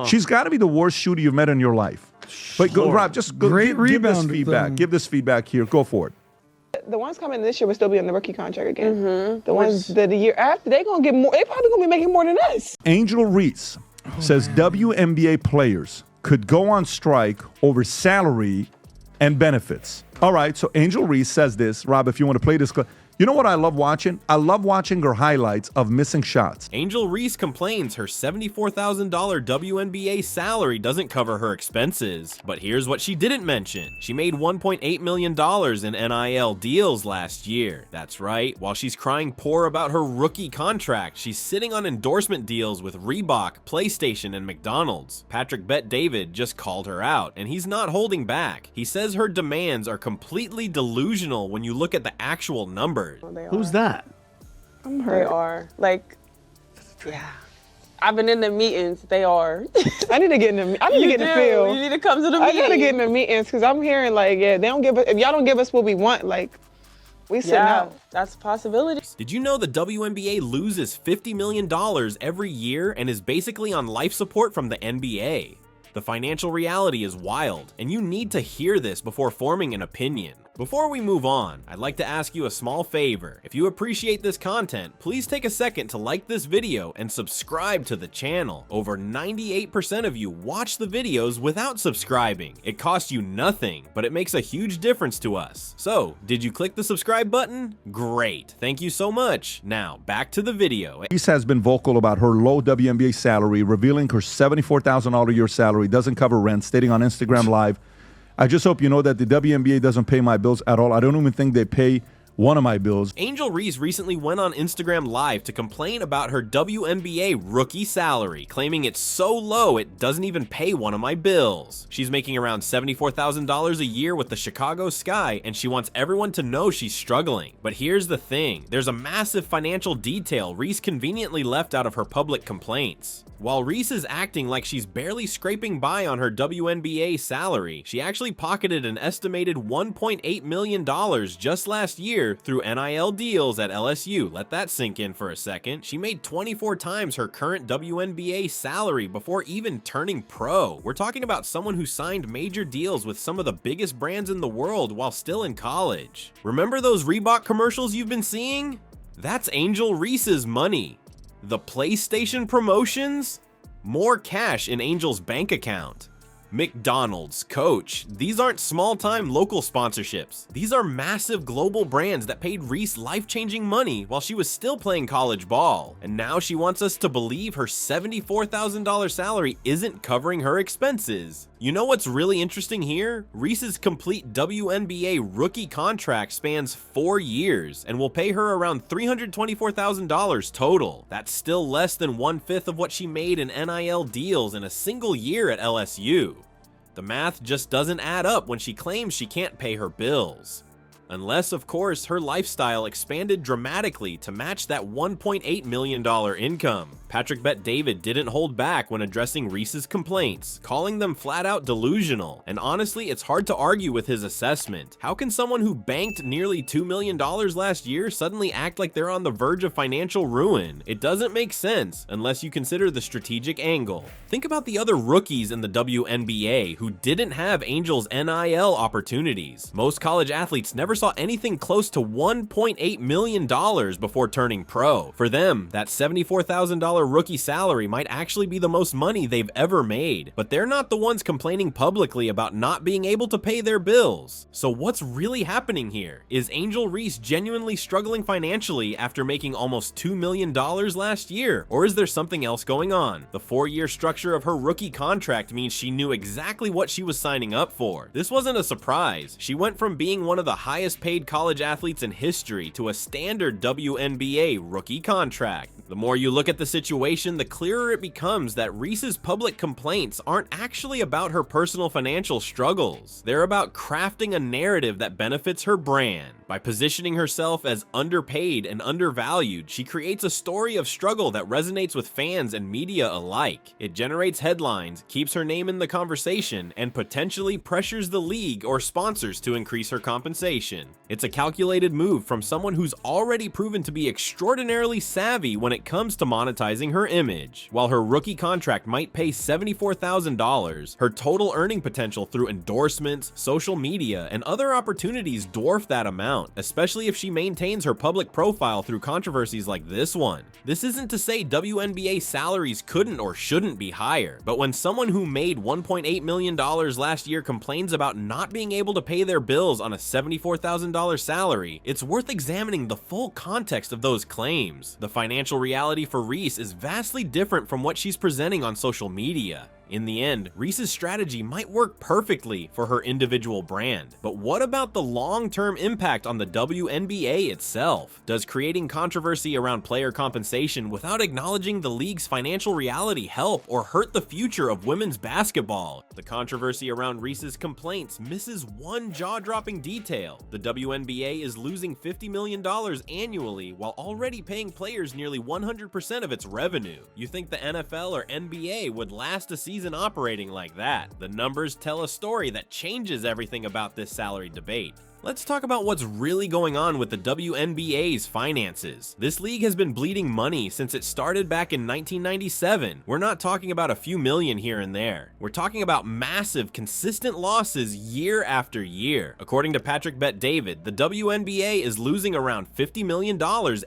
She's got to be the worst shooter you've met in your life. But go, Rob, just go, give this feedback. Give this feedback here. Go for it. The ones coming this year will still be on the rookie contract again. The ones that the year after, they're going to get more. They probably going to be making more than us. Angel Reese says WNBA players could go on strike over salary and benefits. All right, so Angel Reese says this. Rob, if you want to play this clip. You know what I love watching? I love watching her highlights of missing shots. Angel Reese complains her $74,000 WNBA salary doesn't cover her expenses. But here's what she didn't mention. She made $1.8 million in NIL deals last year. That's right, while she's crying poor about her rookie contract, she's sitting on endorsement deals with Reebok, PlayStation, and McDonald's. Patrick Bet-David just called her out, and he's not holding back. He says her demands are completely delusional when you look at the actual numbers. Who's that? I'm hurt. They are. Like, yeah. I've been in the meetings. They are. I need to get in the. I need to get in the field. You need to come to the meetings. I gotta get in the meetings because I'm hearing like, yeah, they don't give us. If y'all don't give us what we want, like, we sitting out. That's a possibility. Did you know the WNBA loses $50 million every year and is basically on life support from the NBA? The financial reality is wild, and you need to hear this before forming an opinion. Before we move on, I'd like to ask you a small favor. If you appreciate this content, please take a second to like this video and subscribe to the channel. Over 98% of you watch the videos without subscribing. It costs you nothing, but it makes a huge difference to us. So, did you click the subscribe button? Great, thank you so much. Now, back to the video. Reese has been vocal about her low WNBA salary, revealing her $74,000 a year salary doesn't cover rent, stating on Instagram Live, I just hope you know that the WNBA doesn't pay my bills at all. I don't even think they pay one of my bills. Angel Reese recently went on Instagram Live to complain about her WNBA rookie salary, claiming it's so low it doesn't even pay one of my bills. She's making around $74,000 a year with the Chicago Sky, and she wants everyone to know she's struggling. But here's the thing, there's a massive financial detail Reese conveniently left out of her public complaints. While Reese is acting like she's barely scraping by on her WNBA salary, she actually pocketed an estimated $1.8 million just last year through NIL deals at LSU. Let that sink in for a second. She made 24 times her current WNBA salary before even turning pro. We're talking about someone who signed major deals with some of the biggest brands in the world while still in college. Remember those Reebok commercials you've been seeing? That's Angel Reese's money. The PlayStation promotions? More cash in Angel's bank account. McDonald's, Coach. These aren't small-time local sponsorships. These are massive global brands that paid Reese life-changing money while she was still playing college ball. And now she wants us to believe her $74,000 salary isn't covering her expenses. You know what's really interesting here? Reese's complete WNBA rookie contract spans 4 years and will pay her around $324,000 total. That's still less than 1/5 of what she made in NIL deals in a single year at LSU. The math just doesn't add up when she claims she can't pay her bills. Unless, of course, her lifestyle expanded dramatically to match that $1.8 million income. Patrick Bet-David didn't hold back when addressing Reese's complaints, calling them flat out delusional, and honestly, it's hard to argue with his assessment. How can someone who banked nearly $2 million last year suddenly act like they're on the verge of financial ruin? It doesn't make sense unless you consider the strategic angle. Think about the other rookies in the WNBA who didn't have Angel's NIL opportunities. Most college athletes never saw anything close to $1.8 million before turning pro. For them, that $74,000 rookie salary might actually be the most money they've ever made, but they're not the ones complaining publicly about not being able to pay their bills. So what's really happening here? Is Angel Reese genuinely struggling financially after making almost $2 million last year? Or is there something else going on? The 4-year structure of her rookie contract means she knew exactly what she was signing up for. This wasn't a surprise. She went from being one of the highest paid college athletes in history to a standard WNBA rookie contract. The more you look at the situation, the clearer it becomes that Reese's public complaints aren't actually about her personal financial struggles. They're about crafting a narrative that benefits her brand. By positioning herself as underpaid and undervalued, she creates a story of struggle that resonates with fans and media alike. It generates headlines, keeps her name in the conversation, and potentially pressures the league or sponsors to increase her compensation. compensation. It's a calculated move from someone who's already proven to be extraordinarily savvy when it comes to monetizing her image. While her rookie contract might pay $74,000, her total earning potential through endorsements, social media, and other opportunities dwarf that amount, especially if she maintains her public profile through controversies like this one. This isn't to say WNBA salaries couldn't or shouldn't be higher, but when someone who made $1.8 million last year complains about not being able to pay their bills on a $74,000 salary, it's worth examining the full context of those claims. The financial reality for Reese is vastly different from what she's presenting on social media. In the end, Reese's strategy might work perfectly for her individual brand, but what about the long-term impact on the WNBA itself? Does creating controversy around player compensation without acknowledging the league's financial reality help or hurt the future of women's basketball? The controversy around Reese's complaints misses one jaw-dropping detail. The WNBA is losing $50 million annually while already paying players nearly 100% of its revenue. You think the NFL or NBA would last a season operating like that? The numbers tell a story that changes everything about this salary debate. Let's talk about what's really going on with the WNBA's finances. This league has been bleeding money since it started back in 1997. We're not talking about a few million here and there. We're talking about massive, consistent losses year after year. According to Patrick Bet-David, the WNBA is losing around $50 million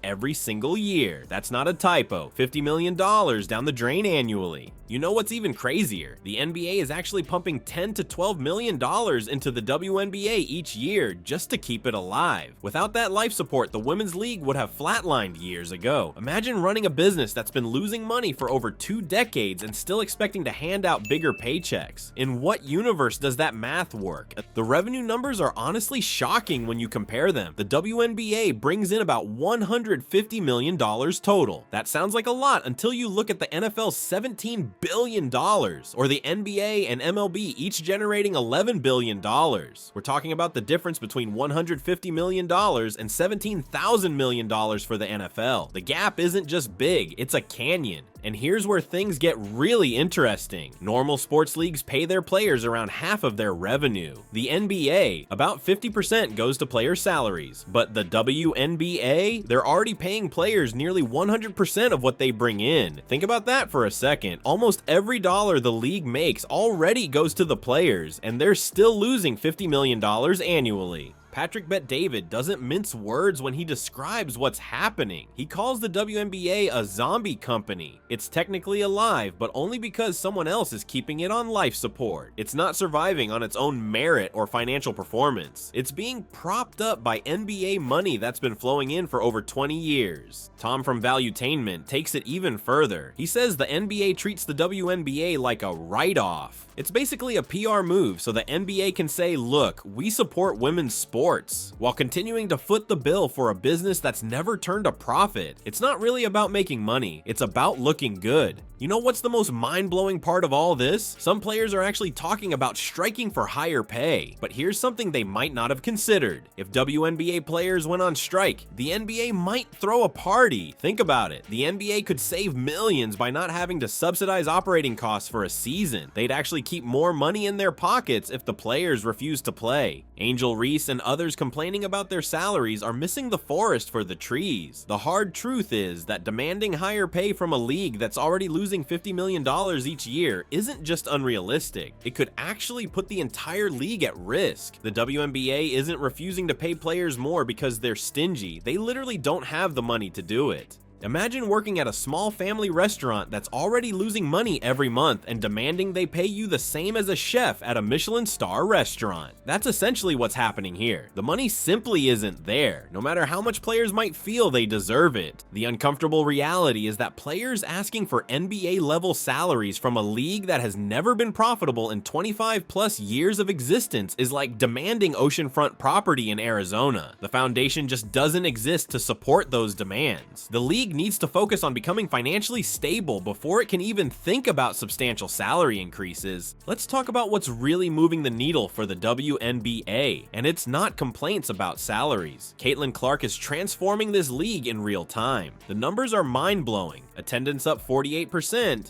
every single year. That's not a typo. $50 million down the drain annually. You know what's even crazier? The NBA is actually pumping $10 to $12 million into the WNBA each year just to keep it alive. Without that life support, the women's league would have flatlined years ago. Imagine running a business that's been losing money for over 2 decades and still expecting to hand out bigger paychecks. In what universe does that math work? The revenue numbers are honestly shocking when you compare them. The WNBA brings in about $150 million total. That sounds like a lot until you look at the NFL's $17 billion, or the NBA and MLB each generating $11 billion. We're talking about the difference between $150 million and $17,000 million for the NFL. The gap isn't just big, it's a canyon. And here's where things get really interesting. Normal sports leagues pay their players around half of their revenue. The NBA, about 50% goes to player salaries. But the WNBA, they're already paying players nearly 100% of what they bring in. Think about that for a second. Almost every dollar the league makes already goes to the players, and they're still losing $50 million annually. Patrick Bet-David doesn't mince words when he describes what's happening. He calls the WNBA a zombie company. It's technically alive, but only because someone else is keeping it on life support. It's not surviving on its own merit or financial performance. It's being propped up by NBA money that's been flowing in for over 20 years. Tom from Valuetainment takes it even further. He says the NBA treats the WNBA like a write-off. It's basically a PR move so the NBA can say, look, we support women's sports, while continuing to foot the bill for a business that's never turned a profit. It's not really about making money, it's about looking good. You know what's the most mind-blowing part of all this? Some players are actually talking about striking for higher pay. But here's something they might not have considered. If WNBA players went on strike, the NBA might throw a party. Think about it. The NBA could save millions by not having to subsidize operating costs for a season. They'd actually keep more money in their pockets if the players refuse to play. Angel Reese and others complaining about their salaries are missing the forest for the trees. The hard truth is that demanding higher pay from a league that's already losing $50 million each year isn't just unrealistic. It could actually put the entire league at risk. The WNBA isn't refusing to pay players more because they're stingy. They literally don't have the money to do it. Imagine working at a small family restaurant that's already losing money every month and demanding they pay you the same as a chef at a Michelin star restaurant. That's essentially what's happening here. The money simply isn't there, no matter how much players might feel they deserve it. The uncomfortable reality is that players asking for NBA-level salaries from a league that has never been profitable in 25 plus years of existence is like demanding oceanfront property in Arizona. The foundation just doesn't exist to support those demands. The league league needs to focus on becoming financially stable before it can even think about substantial salary increases. Let's talk about what's really moving the needle for the WNBA, and it's not complaints about salaries. Caitlin Clark is transforming this league in real time. The numbers are mind-blowing. Attendance up 48%,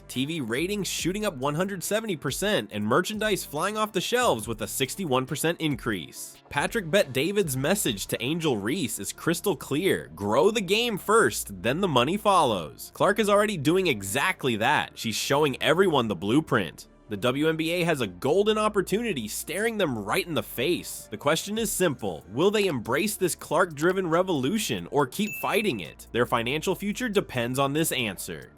TV ratings shooting up 170%, and merchandise flying off the shelves with a 61% increase. Patrick Bet-David's message to Angel Reese is crystal clear. Grow the game first, then the money follows. Clark is already doing exactly that. She's showing everyone the blueprint. The WNBA has a golden opportunity staring them right in the face. The question is simple: will they embrace this Clark-driven revolution or keep fighting it? Their financial future depends on this answer.